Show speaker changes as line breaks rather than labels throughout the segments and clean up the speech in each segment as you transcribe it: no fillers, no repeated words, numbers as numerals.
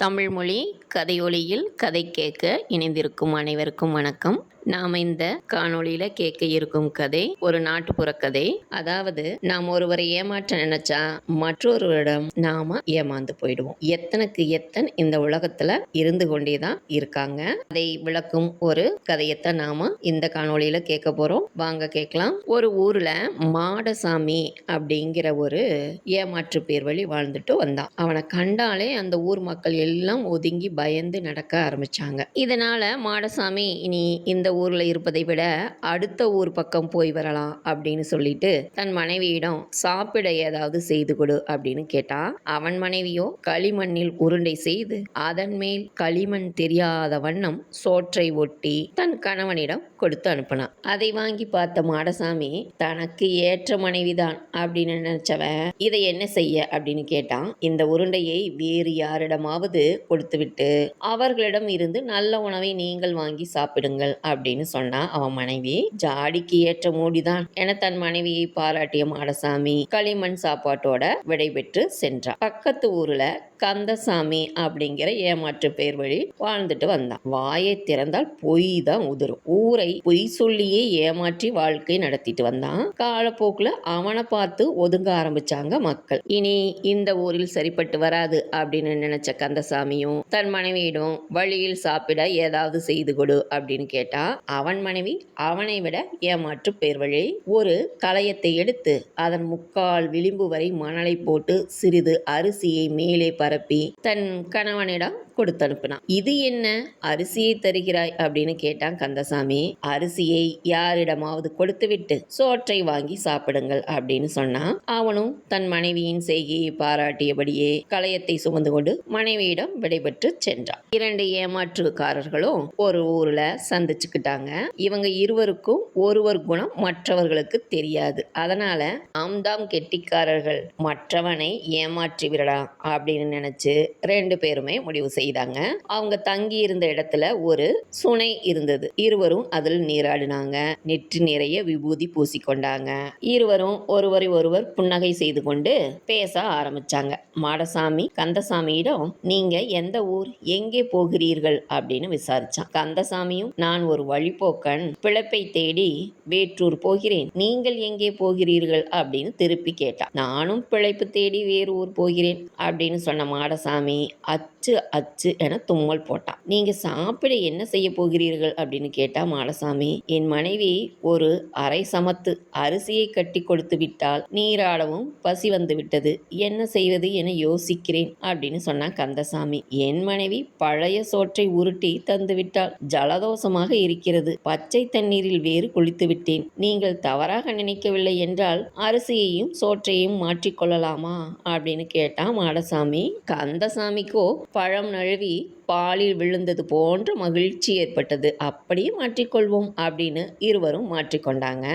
தமிழ்மொழி கதையொலியில் கதை கேட்க இணைந்திருக்கும் அனைவருக்கும் வணக்கம். நாம் இந்த காணொளியில கேட்க இருக்கும் கதை ஒரு நாட்டுப்புற கதை. அதாவது நாம் ஒருவரை ஏமாற்ற நினைச்சா மற்றொருவரிடம் நாம ஏமாந்து போயிடுவோம். எத்தனுக்கு எத்தன் இந்த உலகத்துல இருந்து கொண்டேதான் இருக்காங்க. அதை விளக்கும் ஒரு கதையத்தான் நாம இந்த காணொளியில கேட்க போறோம். வாங்க கேட்கலாம். ஒரு ஊர்ல மாடசாமி அப்படிங்கிற ஒரு ஏமாற்று பேர் வழி வாழ்ந்துட்டு வந்தான். அவனை கண்டாலே அந்த ஊர் மக்கள் எல்லாம் ஒதுங்கி பயந்து நடக்க ஆரம்பிச்சாங்க. இதனால மாடசாமி இனி இந்த ஊர்ல இருப்பதை விட அடுத்த ஊர் பக்கம் போய் வரலாம் அப்படின்னு சொல்லிட்டு தன் மனைவியிடம் சாப்பிட ஏதாவது செய்து கொடு அப்படின்னு கேட்டா, அவன் மனைவியோ களிமண்ணில் உருண்டை செய்து அதன் மேல் களிமண் தெரியாத வண்ணம் சோற்றை ஒட்டி தன் கணவனிடம் கொடுத்து அனுப்பினான். அதை வாங்கி பார்த்த மாடசாமி தனக்கு ஏற்ற மனைவிதான் அப்படின்னு நினைச்சவன் இதை என்ன செய்ய அப்படின்னு கேட்டான். இந்த உருண்டையை வேறு யாரிடமாவது கொடுத்துவிட்டு அவர்களிடம் இருந்து நல்ல உணவை நீங்கள் வாங்கி சாப்பிடுங்கள் அப்படின்னு சொன்னா அவன் மனைவி. ஜாடிக்கு ஏற்ற மூடிதான் என தன் மனைவியை பாராட்டிய மாடசாமி களிமண் சாப்பாட்டோட விடைபெற்று சென்றான். பக்கத்து ஊர்ல கந்தசாமி அப்படிங்கிற ஏமாற்று பேர் வழி வாழ்ந்துட்டு வந்தான். வாயை திறந்தால் பொய் தான் உதிரும். ஊரை பொய் சொல்லியே ஏமாற்றி வாழ்க்கை நடத்திட்டு வந்தான். காலப்போக்குல அவனை பார்த்து ஒதுங்க ஆரம்பிச்சாங்க மக்கள். இனி இந்த ஊரில் சரிப்பட்டு வராது அப்படின்னு நினைச்ச கந்தசாமியும் தன் மனைவியிடம் வழியில் சாப்பிட ஏதாவது செய்து கொடு அப்படின்னு கேட்டா, அவன் மனைவி அவனை விட ஏமாற்று பேர் வழி ஒரு களையத்தை எடுத்து அதன் முக்கால் விளிம்பு வரை மணலை போட்டு சிறிது அரிசியை மேலே பரப்பி தன் கணவனிடம் கொடுத்து அனுப்பினான். இது என்ன அரிசியை தருகிறாய் அப்படின்னு கேட்டான் கந்தசாமி. அரிசியை யாரிடமாவது கொடுத்து விட்டு சோற்றை வாங்கி சாப்பிடுங்கள் அப்படின்னு சொன்னான். அவனும் தன் மனைவியின் செய்கையை பாராட்டியபடியே களையத்தை சுமந்து கொண்டு மனைவியிடம் விடைபெற்று சென்றான். இரண்டு ஏமாற்றுக்காரர்களும் ஒரு ஊர்ல சந்திச்சுக்கிட்டாங்க. இவங்க இருவருக்கும் ஒருவர் குணம் மற்றவர்களுக்கு தெரியாது. அதனால ஆம்தாம் கெட்டிக்காரர்கள் மற்றவனை ஏமாற்றி விடலாம் அப்படின்னு நினைச்சு ரெண்டு பேருமே முடிவு செய்தாங்க. அவங்க தங்கி இருந்த இடத்துல ஒரு சுனை இருந்தது. இருவரும் அதில் நீராடினாங்க. நெற்றி நிறைய விபூதி பூசிக்கொண்டாங்க. இருவரும் ஒருவரை ஒருவர் புன்னகை செய்து கொண்டு பேச ஆரம்பிச்சாங்க. மாடசாமி கந்தசாமியிடம் நீங்க எந்த ஊர், எங்கே போகிறீர்கள் அப்படின்னு விசாரிச்சான். கந்தசாமியும் நான் ஒரு வழிபோக்கன், பிழைப்பை தேடி வேற்றூர் போகிறேன், நீங்கள் எங்கே போகிறீர்கள் அப்படின்னு திருப்பி கேட்டான். நானும் பிழைப்பு தேடி வேறு ஊர் போகிறேன் அப்படின்னு சொன்ன மாடசாமி அச்சு அச்சு என தும்மல் போட்டான். நீங்க சாப்பிட என்ன செய்ய போகிறீர்கள் அப்படின்னு கேட்டா மாடசாமி, என் மனைவி ஒரு அரை சமத்து அரிசியை கட்டி கொடுத்து விட்டால் நீராடவும் பசி வந்து விட்டது, என்ன செய்வது என யோசிக்கிறேன் அப்படின்னு சொன்னான் கந்தசாமி. என் மனைவி பழைய சோற்றை உருட்டி தந்து விட்டால் ஜலதோஷமாக இருக்கிறது, பச்சை தண்ணீரில் வேறு குளித்து விட்டேன், நீங்கள் தவறாக நினைக்கவில்லை என்றால் அரிசியையும் சோற்றையும் மாற்றிக்கொள்ளலாமா அப்படின்னு கேட்டான் மாடசாமி. கந்தசாமிக்கோ பழம் நழுவி பாலில் விழுந்தது போன்ற மகிழ்ச்சி ஏற்பட்டது. அப்படியே மாற்றிக்கொள்வோம் அப்படின்னு இருவரும் மாற்றிக்கொண்டாங்க.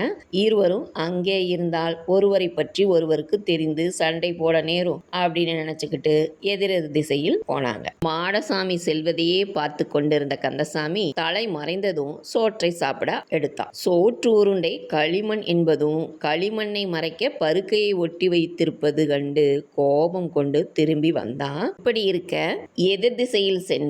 இருவரும் அங்கே இருந்தால் ஒருவரை பற்றி ஒருவருக்கு தெரிந்து சண்டை போட நேரும் அப்படின்னு நினைச்சுக்கிட்டு எதிரெதிர் திசையில் போனாங்க. மாடசாமி செல்வதையே பார்த்து கொண்டிருந்த கந்தசாமி தலை மறைந்ததும் சோற்றை சாப்பிட எடுத்தான். சோற்று உருண்டை களிமண் என்பதும் களிமண்ணை மறைக்க பருக்கையை ஒட்டி வைத்திருப்பது கண்டு கோபம் கொண்டு திரும்பி வந்தான். இப்படி இருக்க எதிர் திசையில் சென்ற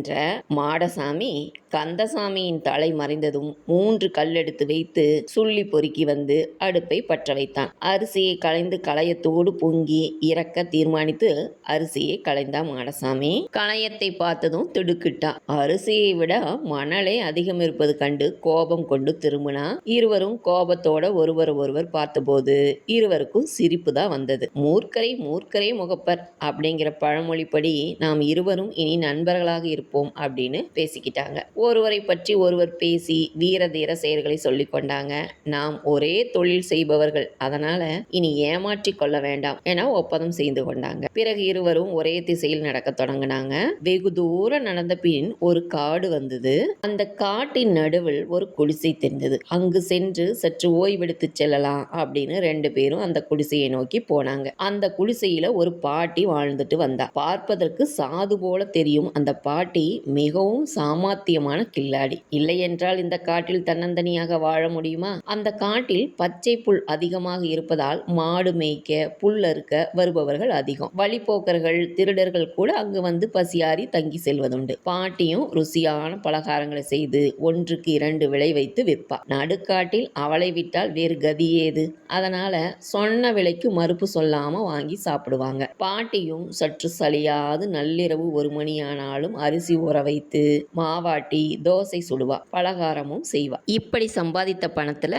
மாடசாமி கந்தசாமியின் தலை மறைந்ததும் 3 கல்லெடுத்து வைத்து சுள்ளி பொறுக்கி வந்து அடுப்பை பற்ற வைத்தான். அரிசியை களைந்து களையத்தோடு பொங்கி இறக்க தீர்மானித்து அரிசியை களைந்தான் மாடசாமி. களையத்தை பார்த்ததும் திடுக்கிட்டான். அரிசியை விட மணலே அதிகம் இருப்பது கண்டு கோபம் கொண்டு திரும்பினா. இருவரும் கோபத்தோட ஒருவர் ஒருவர் பார்த்தபோது இருவருக்கும் சிரிப்பு தான் வந்தது. மூர்க்கரை மூர்க்கரே முகப்பர் அப்படிங்கிற பழமொழிப்படி நாம் இருவரும் இனி நண்பர்களாக இருப்போம் அப்படின்னு பேசிக்கிட்டாங்க. ஒருவரை பற்றி ஒருவர் பேசி வீர தீர செயல்களை சொல்லிக் கொண்டாங்க. நாம் ஒரே தொழில் செய்பவர்கள், அதனால இனி ஏமாற்றி கொள்ள வேண்டாம் என ஒப்பந்தம் செய்து கொண்டாங்க. பிறகு இருவரும் ஒரே திசையில் நடக்க தொடங்கினாங்க. வெகு தூரம் நடந்த பின் ஒரு காடு வந்தது. அந்த காட்டின் நடுவில் ஒரு குடிசை தெரிந்தது. அங்கு சென்று சற்று ஓய்வெடுத்து செல்லலாம் அப்படின்னு ரெண்டு பேரும் அந்த குடிசையை நோக்கி போனாங்க. அந்த குடிசையில ஒரு பாட்டி வாழ்ந்துட்டு வந்தா. பார்ப்பதற்கு சாது போல தெரியும் அந்த பாட்டி மிகவும் சாமர்த்தியமான கில்லாடி. இல்லை என்றால் இந்த காட்டில் தன்னந்தனியாக வாழ முடியுமா? அந்த காட்டில் பச்சை புல் அதிகமாக இருப்பதால் மாடு மேய்க்க புல் அறுக்க வருபவர்கள் அதிகம். வழிப்போக்கர்கள் திருடர்கள் கூட அங்கு வந்து வந்து பசியாறி தங்கி செல்வதுண்டு. பாட்டியும் ருசியான பலகாரங்களை செய்து 1க்கு 2 விலை வைத்து விற்பா. நடுக்காட்டில் அவளை விட்டால் வேறு கதி ஏது? அதனால சொன்ன விலைக்கு மறுப்பு சொல்லாம வாங்கி சாப்பிடுவாங்க. பாட்டியும் சற்று சலியாது நள்ளிரவு 1 மணி ஆனாலும் அரிசி ஊற வைத்து மாவாட்டி தோசை சுடுவா, பலகாரமும் செய்வா. இப்படி சம்பாதித்த பணத்துல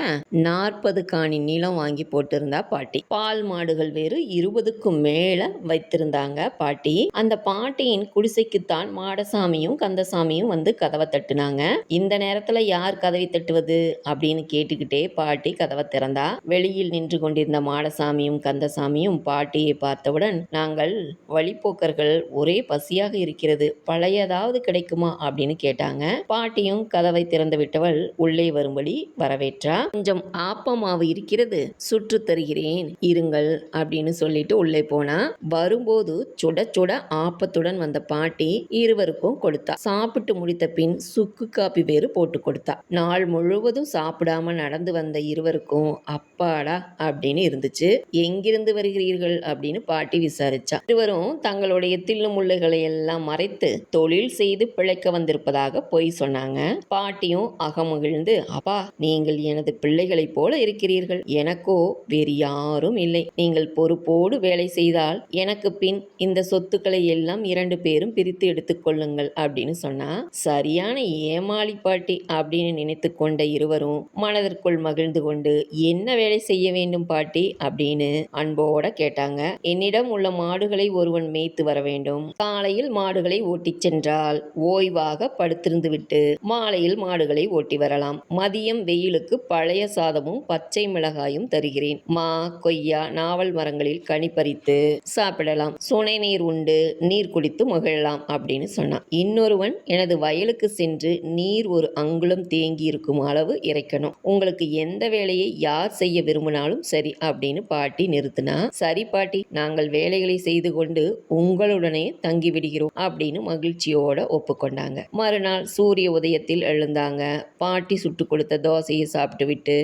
40 காணி நிலம் வாங்கி போட்டிருந்தா பாட்டி. பால் மாடுகள் வேறு 20க்கும் மேல வைத்திருந்தாங்க பாட்டி. அந்த பாட்டியின் குடிசைக்குத்தான் மாடசாமியும் கந்தசாமியும் வந்து கதவை தட்டுனாங்க. இந்த நேரத்துல யார் கதவை தட்டுவது அப்படின்னு கேட்டுக்கிட்டே பாட்டி கதவை திறந்தா. வெளியில் நின்று கொண்டிருந்த மாடசாமியும் கந்தசாமியும் பாட்டியை பார்த்தவுடன், நாங்கள் வழிப்போக்கர்கள், ஒரே பசியாக இருக்கிறது, பழையதாவது கிடைக்குமா அப்படின்னு கேட்டாங்க. பாட்டியும் கதவை திறந்து விட்டவள் உள்ளே வரும்படி வரவேற்றா. கொஞ்சம் ஆப்பமாவு இருக்கிறது, சுற்று தருகிறேன் இருங்கள் அப்படின்னு சொல்லிட்டு உள்ளே போனா. வரும்போது சுட சுட ஆப்பத்துடன் வந்த பாட்டி இருவருக்கும் கொடுத்தா. சாப்பிட்டு முடித்த பின் சுக்கு காப்பி வேறு போட்டு கொடுத்தா. நாள் முழுவதும் சாப்பிடாம நடந்து வந்த இருவருக்கும் அப்பாடா அப்படின்னு இருந்துச்சு. எங்கிருந்து வருகிறீர்கள் அப்படின்னு பாட்டி விசாரிச்சா. இருவரும் தங்களுடைய தில்லு முள்ளுகளை எல்லாம் மறைத்து தொழில் செய்து பிழைக்க வந்திருப்பதாக பொய் சொன்னாங்க. பாட்டியும் அகமகிழ்ந்து, அப்பா, நீங்கள் எனது பிள்ளைகளைப் போல இருக்கிறீர்கள், எனக்கோ வேறு யாரும் இல்லை, நீங்கள் பொறுப்போடு வேலை செய்தால் எனக்கு பின் இந்த சொத்துக்களை எல்லாம் 2 பேரும் பிரித்து எடுத்துக்கொள்ளுங்கள் அப்படின்னு சொன்னா. சரியான ஏமாளி பாட்டி அப்படின்னு நினைத்து கொண்ட இருவரும் மனதிற்குள் மகிழ்ந்து கொண்டு, என்ன வேலை செய்ய வேண்டும் பாட்டி அப்படின்னு அன்போட கேட்டாங்க. என்னிடம் உள்ள மாடுகளை ஒருவன் மேய்த்து வர வேண்டும். காலையில் மாடுகளை ஓட்டி சென்றால் ஓய்வாக படுத்திருந்து விட்டு மாலையில் மாடுகளை ஓட்டி வரலாம். மதியம் வெயிலுக்கு பழைய சாதமும் பச்சை மிளகாயும் தருகிறேன். மா, கொய்யா, நாவல் மரங்களில் கனி பறித்து சாப்பிடலாம். சுனை நீர் உண்டு நீர் குடித்து மகிழலாம் அப்படின்னு சொன்னான். இன்னொருவன், எனது வயலுக்கு சென்று நீர் ஒரு அங்குலம் தேங்கி இருக்கும் அளவு இறைக்கணும். உங்களுக்கு எந்த வேலையை யார் செய்ய விரும்பினாலும் சரி அப்படின்னு பாட்டி நிறுத்தினா. சரி பாட்டி, நாங்கள் வேலைகளை செய்து கொண்டு உங்களுடனே தங்கி விடுகிறோம் அப்படின்னு மகிழ்ச்சியோட ஒப்புக்கொண்டாங்க. மறுநாள் சூரிய உதயத்தில் எழுந்தாங்க. பாட்டி சுட்டு கொடுத்த தோசையை சாப்பிட்டு விட்டு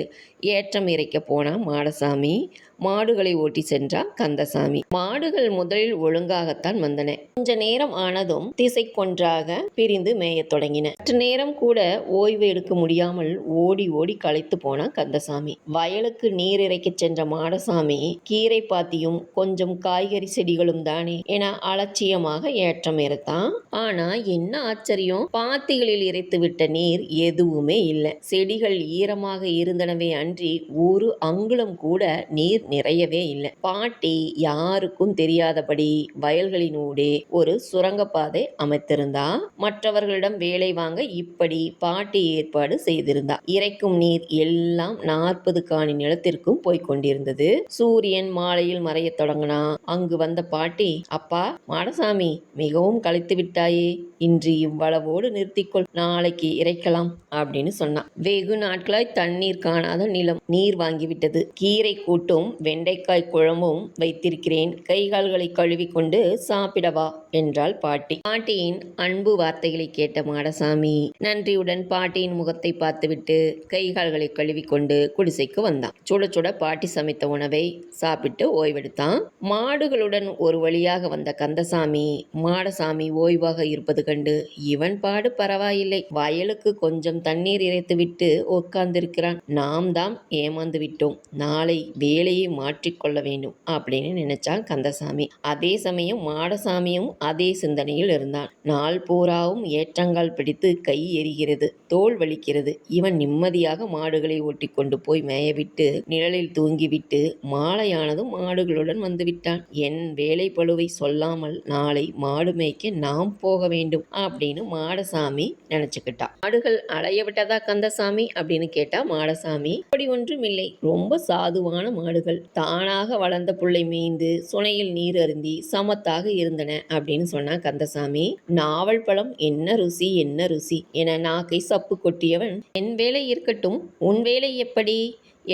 ஏற்றம் இறைக்க போனா மாடசாமி. மாடுகளை ஓட்டி சென்றா கந்தசாமி. மாடுகள் முதலில் ஒழுங்காகத்தான் வந்தன. கொஞ்ச நேரம் ஆனதும் திசை கொன்றாக பிரிந்து மேயத் தொடங்கின. சற்று நேரம் கூட ஓய்வு எடுக்க முடியாமல் ஓடி ஓடி களைத்து போனா கந்தசாமி. வயலுக்கு நீர் இறைக்க சென்ற மாடசாமி, கீரை பாத்தியும் கொஞ்சம் காய்கறி செடிகளும் தானே என அலட்சியமாக ஏற்றம் இறைத்தான். ஆனா என்ன ஆச்சரியம், பாத்திகளில் இறைத்து விட்ட நீர் எதுவுமே இல்லை. செடிகள் ஈரமாக இருந்தனவே அன்றி ஒரு அங்குலம் கூட நீர் நிறையவே இல்லை. பாட்டி யாருக்கும் தெரியாதபடி வயல்களினூடே ஒரு சுரங்கப்பாதை அமைத்திருந்தா. மற்றவர்களிடம் வேலை வாங்க இப்படி பாட்டி ஏற்பாடு செய்திருந்தா. இறைக்கும் நீர் எல்லாம் 40 காணி நிலத்திற்கும் போய்கொண்டிருந்தது. சூரியன் மாலையில் மறைய தொடங்கினா. அங்கு வந்த பாட்டி, அப்பா மாடசாமி, மிகவும் களைத்து விட்டாயே, இன்று இவ்வளவோடு நிறுத்திக்கொள், நாளைக்கு இறைக்கலாம் அப்படின்னு சொன்னான். வெகு நாட்களாய் தண்ணீர் காணாத நிலம் நீர் வாங்கிவிட்டது. கீரை கூட்டும் வெண்டைக்காய் குழம்பும் வைத்திருக்கிறேன், கைகால்களை கழுவி கொண்டு சாப்பிடவா என்றாள் பாட்டி. பாட்டியின் அன்பு வார்த்தைகளை கேட்ட மாடசாமி நன்றியுடன் பாட்டியின் முகத்தை பார்த்துவிட்டு கைகால்களை கழுவி கொண்டு குடிசைக்கு வந்தான். சுட சுட பாட்டி சமைத்த உணவை சாப்பிட்டு ஓய்வெடுத்தான். மாடுகளுடன் ஒரு வழியாக வந்த கந்தசாமி மாடசாமி ஓய்வாக இருப்பது கண்டு, இவன் பாடு பரவாயில்லை, வயலுக்கு கொஞ்சம் தண்ணீர் இறைத்துவிட்டு உட்கார்ந்திருக்கிறான், நாம் தான் ஏமாந்து விட்டோம், நாளை வேலையை மாற்றிக்கொள்ள வேண்டும் அப்படின்னு நினைச்சான் கந்தசாமி. அதே சமயம் மாடசாமியும் அதே சிந்தனையில் இருந்தான். நாள் பூராவும் ஏற்றங்கால் பிடித்து கை எரிகிறது, தோல் வலிக்கிறது. இவன் நிம்மதியாக மாடுகளை ஓட்டி கொண்டு போய் மேயவிட்டு நிழலில் தூங்கிவிட்டு மாலையானதும் மாடுகளுடன் வந்துவிட்டான். என் வேலை பளுவை சொல்லாமல் நாளை மாடு மேய்க்க நாம் போக வேண்டும் அப்படின்னு மாடசாமி நினைச்சுக்கிட்டான். மாடுகள் அலைய விட்டதா கந்தசாமி அப்படின்னு கேட்டா மாடசாமி, அப்படி ஒன்றும் இல்லை, ரொம்ப சாதுவான மாடுகள், தானாக வளர்ந்த புல்லை மேய்ந்து சுனையில் நீர் அருந்தி சமத்தாக இருந்தன அப்படின்னு சொன்னா கந்தசாமி. நாவல் பழம் என்ன ருசி என்ன ருசி என நாக்கை சப்பு கொட்டியவன், என் வேலை இருக்கட்டும், உன் வேலை எப்படி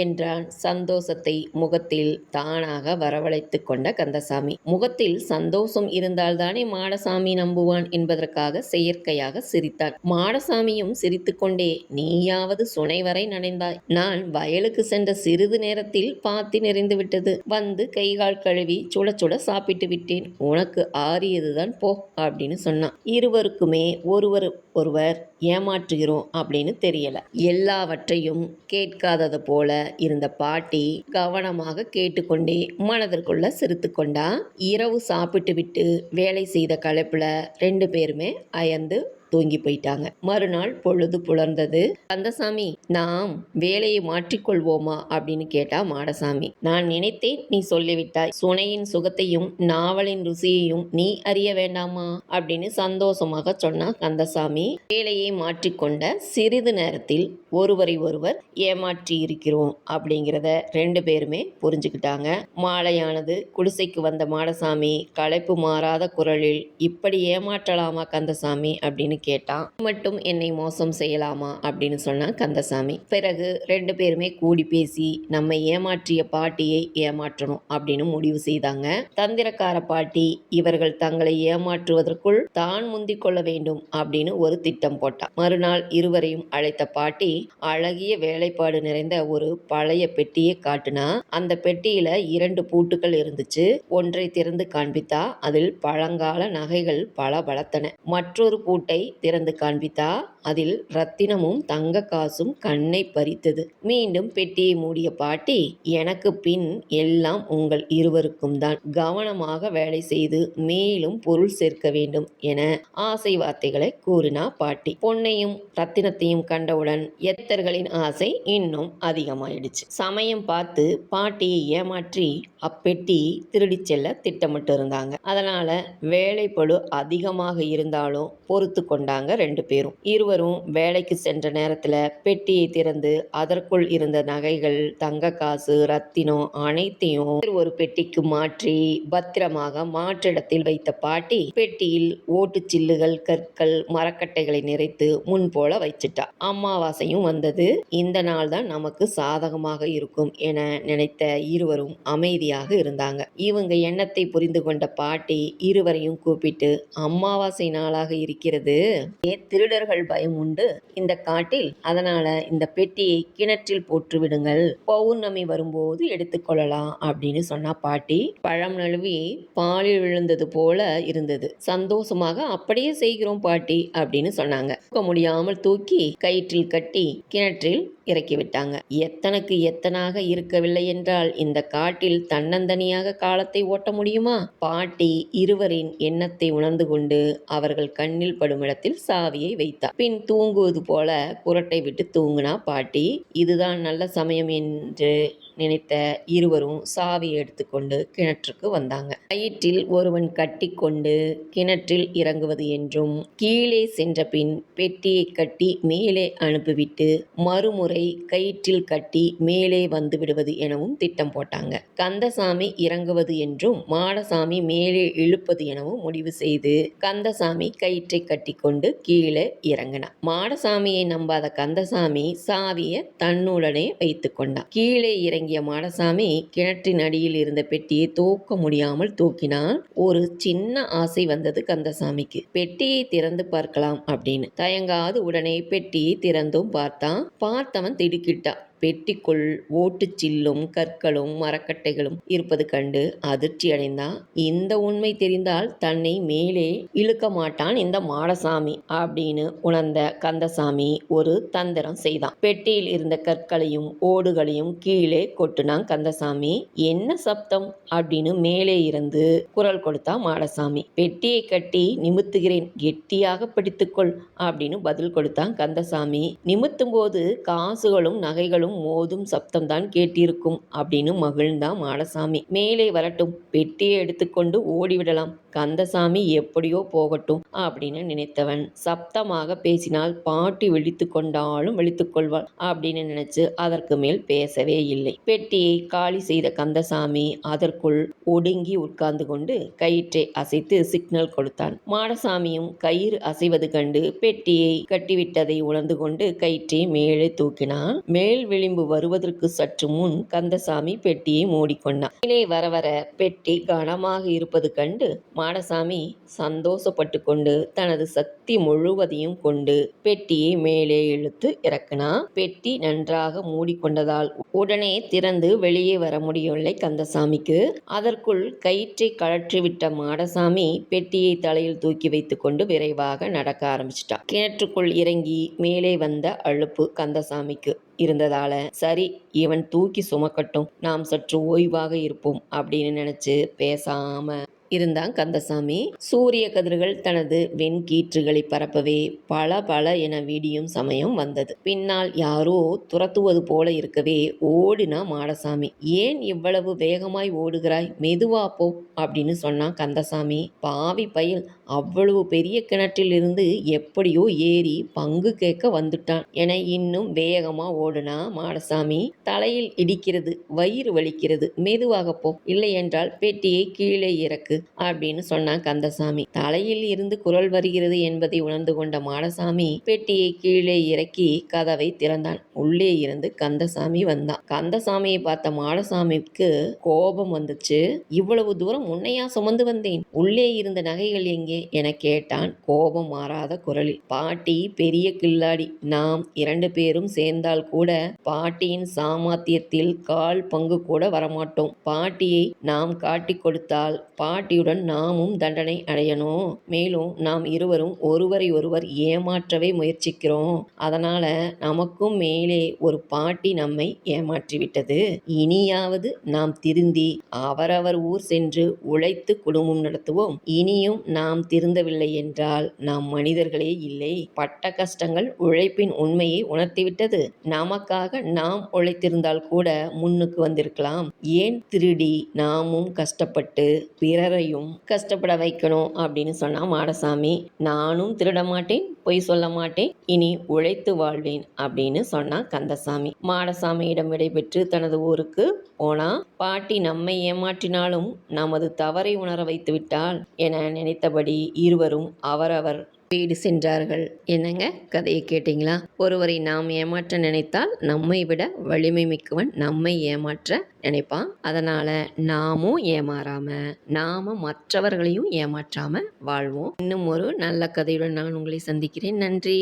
என்றான் சந்தோஷத்தை முகத்தில் தானாக வரவழைத்து கொண்ட கந்தசாமி. முகத்தில் சந்தோஷம் இருந்தால்தானே மாடசாமி நம்புவான் என்பதற்காக செயற்கையாக சிரித்தான். மாடசாமியும் சிரித்துக்கொண்டே, நீயாவது சுனை வரை நனைந்தாய், நான் வயலுக்கு சென்ற சிறிது நேரத்தில் பாத்தி நிறைந்து விட்டது, வந்து கைகால் கழுவி சுட சுட சாப்பிட்டு விட்டேன், உனக்கு ஆறியதுதான் போ அப்படின்னு சொன்னான். இருவருக்குமே ஒருவர் ஏமாற்றுகிறோம் அப்படின்னு தெரியல. எல்லாவற்றையும் கேட்காதது போல இருந்த பாட்டி கவனமாக கேட்டுக்கொண்டே மனதிற்குள்ள சிரித்து கொண்டா. இரவு சாப்பிட்டு விட்டு வேலை செய்த களைப்புல 2 பேருமே அயர்ந்து தூங்கி போயிட்டாங்க. மறுநாள் பொழுது புலர்ந்தது. கந்தசாமி, நாம் வேலையை மாற்றிக்கொள்வோமா அப்படின்னு கேட்டா மாடசாமி. நான் நினைத்தேன், நீ சொல்லிவிட்டாய். சுனையின் சுகத்தையும் நாவலின் ருசியையும் நீ அறிய வேண்டாமா அப்படின்னு சந்தோஷமாக சொன்னா கந்தசாமி. வேலையை மாற்றிக்கொண்ட சிறிது நேரத்தில் ஒருவரை ஒருவர் ஏமாற்றி இருக்கிறோம் அப்படிங்கிறத 2 பேருமே புரிஞ்சுக்கிட்டாங்க. மாலையானது. குடிசைக்கு வந்த மாடசாமி களைப்பு மாறாத குரலில், இப்படி ஏமாற்றலாமா கந்தசாமி அப்படின்னு கேட்டான். மட்டும் என்னை மோசம் செய்யலாமா அப்படின்னு சொன்னான் கந்தசாமி. பிறகு 2 பேருமே கூடி பேசி நம்மை ஏமாற்றிய பாட்டியை ஏமாற்றணும் அப்படின்னு முடிவு செய்தாங்க. தந்திரக்கார பாட்டி இவர்கள் தங்களை ஏமாற்றுவதற்குள் தான் முந்திக் கொள்ள வேண்டும் அப்படின்னு ஒரு திட்டம் போட்டான். மறுநாள் இருவரையும் அழைத்த பாட்டி அழகிய வேலைப்பாடு நிறைந்த ஒரு பழைய பெட்டியை காட்டினா. அந்த பெட்டியில 2 பூட்டுகள் இருந்துச்சு. ஒன்றை திறந்து காண்பித்தா அதில் பழங்கால நகைகள் பல பலத்தன. மற்றொரு பூட்டை திறந்து காண்பித்தா அதில் ரத்தினமும் தங்க காசும் கண்ணை பறித்தது. மீண்டும் பெட்டியை மூடிய பாட்டி, எனக்கு பின் எல்லாம் உங்கள் இருவருக்கும் தான், கவனமாக வேலை செய்து மேலும் பொருள் சேர்க்க வேண்டும் என ஆசை வார்த்தைகளை கூறினா பாட்டி. பொன்னையும் ரத்தினத்தையும் கண்டவுடன் எத்தர்களின் ஆசை இன்னும் அதிகமாயிடுச்சு. சமயம் பார்த்து பாட்டியை ஏமாற்றி அப்பெட்டி திருடி செல்ல திட்டமிட்டு இருந்தாங்க. அதனால வேலைப்பளு அதிகமாக இருந்தாலும் பொறுத்து கொண்டாங்க 2 பேரும். இருவரும் வேலைக்கு சென்ற நேரத்துல பெட்டியை திறந்து அதற்குள் இருந்த நகைகள், தங்க காசு, ரத்தினம் அனைத்தையும் ஒரு பெட்டிக்கு மாற்றி பத்திரமாக மாற்றிடத்தில் வைத்த பாட்டி பெட்டியில் ஓட்டுச்சில்லுகள், கற்கள், மரக்கட்டைகளை நிறைத்து முன்போல வச்சிட்டா. அமாவாசையும் வந்தது. இந்த நாள் தான் நமக்கு சாதகமாக இருக்கும் என நினைத்த இருவரும் அமைதியாக இருந்தாங்க. இவங்க எண்ணத்தை புரிந்து கொண்ட பாட்டி இருவரையும் கூப்பிட்டு, அமாவாசை நாளாக இருக்கிறது, திருடர்கள் பயம் உண்டு இந்த காட்டில், அதனால இந்த பெட்டியை கிணற்றில் போட்டு விடுங்கள், பௌர்ணமி வரும்போது எடுத்துக்கொள்ளலாம் அப்படின்னு சொன்னா பாட்டி. பழம் நழுவி பாலில் விழுந்தது போல இருந்தது. சந்தோஷமாக அப்படியே செய்கிறோம் பாட்டி அப்படின்னு சொன்னாங்க. தூக்க முடியாமல் தூக்கி கயிற்றில் கட்டி கிணற்றில் இறக்கிவிட்டாங்க. எத்தனுக்கு எத்தனாக இருக்கவில்லை என்றால் இந்த காட்டில் தன்னந்தனியாக காலத்தை ஓட்ட முடியுமா? பாட்டி இருவரின் எண்ணத்தை உணர்ந்து கொண்டு அவர்கள் கண்ணில் படும் இடத்தில் சாவியை வைத்தார். பின் தூங்குவது போல குரட்டை விட்டு தூங்கினா பாட்டி. இதுதான் நல்ல சமயம் என்று நினைத்த இருவரும் சாவியை எடுத்துக்கொண்டு கிணற்றுக்கு வந்தாங்க. கயிற்றில் ஒருவன் கட்டி கொண்டு கிணற்றில் இறங்குவது என்றும், கீழே சென்ற பின் பெட்டியை கட்டி மேலே அனுப்பிவிட்டு மறுமுறை கயிற்றில் கட்டி மேலே வந்து விடுவது எனவும் திட்டம் போட்டாங்க. கந்தசாமி இறங்குவது என்றும் மாடசாமி மேலே இழுப்பது எனவும் முடிவு செய்து கந்தசாமி கயிற்றை கட்டி கொண்டு கீழே இறங்கினான். மாடசாமியை நம்பாத கந்தசாமி சாவியை தன்னுடனே வைத்து கொண்டான். கீழே இறங்கி மாடசாமி கிணற்றின் அடியில் இருந்த பெட்டியை தூக்க முடியாமல் தூக்கினான். ஒரு சின்ன ஆசை வந்தது கந்தசாமிக்கு, பெட்டியை திறந்து பார்க்கலாம் அப்படின்னு. தயங்காது உடனே பெட்டியை திறந்தும் பார்த்தவன் திடுக்கிட்டான். பெட்டிக்குள் ஓட்டுச்சில்லும் கற்களும் மரக்கட்டைகளும் இருப்பது கண்டு அதிர்ச்சி அடைந்தான். இந்த உண்மை தெரிந்தால் தன்னை மேலே இழுக்க மாட்டான் இந்த மாடசாமி அப்படின்னு உணர்ந்த கந்தசாமி ஒரு தந்திரம் செய்தான். பெட்டியில் இருந்த கற்களையும் ஓடுகளையும் கீழே கொட்டினான் கந்தசாமி. என்ன சப்தம் அப்படின்னு மேலே இருந்து குரல் கொடுத்தான் மாடசாமி. பெட்டியை கட்டி நிமித்துகிறேன், கெட்டியாக பிடித்துக்கொள் அப்படின்னு பதில் கொடுத்தான் கந்தசாமி. நிமித்தும் போது காசுகளும் நகைகளும் மோதும் சப்தம்தான் கேட்டிருக்கும் அப்படின்னு மகிழ்ந்தான் மாடசாமி. மேலே வரட்டும், பெட்டியை எடுத்துக்கொண்டு ஓடிவிடலாம் கந்தசாமி எப்படியோ போகட்டும் அப்படின்னு நினைத்தவன் சப்தமாக பேசினால் பாட்டி விழித்து கொண்டாலும் விழித்து கொள்வாள் அப்படின்னு நினைச்சு அதற்கு மேல் பேசவே இல்லை. பெட்டியை காலி செய்த கந்தசாமி அதற்குள் ஒடுங்கி உட்கார்ந்து கொண்டு கயிற்றை அசைத்து சிக்னல் கொடுத்தான். மாடசாமியும் கயிறு அசைவது கண்டு பெட்டியை கட்டிவிட்டதை உணர்ந்து கொண்டு கயிற்றை மேலே தூக்கினான். மேல் விளிம்பு வருவதற்கு சற்று முன் கந்தசாமி பெட்டியை மூடிக்கொண்டான். மேலே வர வர பெட்டி கனமாக இருப்பது கண்டு மாடசாமி சந்தோஷப்பட்டு கொண்டு தனது சக்தி முழுவதையும் கொண்டு பெட்டியை மேலே இழுத்து இறக்கினான். பெட்டி நன்றாக மூடிக்கொண்டதால் உடனே திறந்து வெளியே வர முடியவில்லை கந்தசாமிக்கு. அதற்குள் கயிற்றை கழற்றிவிட்ட மாடசாமி பெட்டியை தலையில் தூக்கி வைத்துக் கொண்டு விரைவாக நடக்க ஆரம்பிச்சிட்டான். கிணற்றுக்குள் இறங்கி மேலே வந்த அலுப்பு கந்தசாமிக்கு இருந்ததால சரி இவன் தூக்கி சுமக்கட்டும், நாம் சற்று ஓய்வாக இருப்போம் அப்படின்னு நினைச்சு பேசாம இருந்தான் கந்தசாமி. சூரிய கதிர்கள் தனது வெண்கீற்றுகளை பரப்பவே பல பல என விடியும் சமயம் வந்தது. பின்னால் யாரோ துரத்துவது போல இருக்கவே ஓடினா மாடசாமி. ஏன் இவ்வளவு வேகமாய் ஓடுகிறாய், மெதுவா போ அப்படின்னு சொன்னான் கந்தசாமி. பாவி பயல், அவ்வளவு பெரிய கிணற்றில் இருந்து எப்படியோ ஏறி பங்கு கேட்க வந்துட்டான் என இன்னும் வேகமா ஓடுனா மாடசாமி. தலையில் இடிக்கிறது, வயிறு வலிக்கிறது, மெதுவாக போ, இல்லை என்றால் பெட்டியை கீழே இறக்கு அப்படின்னு சொன்னான் கந்தசாமி. தலையில் இருந்து குரல் வருகிறது என்பதை உணர்ந்து கொண்ட மாடசாமி பெட்டியை கீழே இறக்கி கதவை திறந்தான். உள்ளே இருந்து கந்தசாமி வந்தான். கந்தசாமியை பார்த்த மாடசாமிக்கு கோபம் வந்துச்சு. இவ்வளவு தூரம் உன்னையா சுமந்து வந்தேன், உள்ளே இருந்த நகைகள் எங்கே என கேட்டான் கோபம் மாறாத குரலில். பாட்டி பெரிய கில்லாடி, நாம் 2 பேரும் சேர்ந்தால் கூட பாட்டியின் சாமர்த்தியத்தில் கால் பங்கு கூட வரமாட்டோம். பாட்டியை நாம் காட்டிக் கொடுத்தால் பாட்டியுடன் நாமும் தண்டனை அடையணும். மேலும் நாம் இருவரும் ஒருவரை ஒருவர் ஏமாற்றவே முயற்சிக்கிறோம். அதனால நமக்கும் மேலே ஒரு பாட்டி நம்மை ஏமாற்றிவிட்டது. இனியாவது நாம் திருந்தி அவரவர் ஊர் சென்று உழைத்து குடும்பம் நடத்துவோம். இனியும் நாம் திருந்தவில்லை என்றால் நாம் மனிதர்களே இல்லை. பட்ட கஷ்டங்கள் உழைப்பின் உண்மையை உணர்த்திவிட்டது. நமக்காக நாம் உழைத்திருந்தால் கூட முன்னுக்கு வந்திருக்கலாம். ஏன் திருடி நாமும் கஷ்டப்பட்டு பிறரையும் கஷ்டப்பட வைக்கணும் அப்படின்னு சொன்னா மாடசாமி. நானும் திருட மாட்டேன், பொய் சொல்ல மாட்டேன், இனி உழைத்து வாழ்வேன் அப்படின்னு சொன்னான் கந்தசாமி. மாடசாமியிடம் விடைபெற்று தனது ஊருக்கு போனா. பாட்டி நம்மை ஏமாற்றினாலும் நமது தவறை உணர வைத்து விட்டாள் என நினைத்தபடி இருவரும் அவரவர் வீடு சென்றார்கள். என்னங்க, கதையை கேட்டீங்களா? ஒருவரை நாம் ஏமாற்ற நினைத்தால் நம்மை விட வலிமை மிக்கவன் நம்மை ஏமாற்ற நினைப்பான். அதனால நாமும் ஏமாறாம நாம மற்றவர்களையும் ஏமாற்றாம வாழ்வோம். இன்னும் ஒரு நல்ல கதையுடன் நான் உங்களை சந்திக்கிறேன். நன்றி.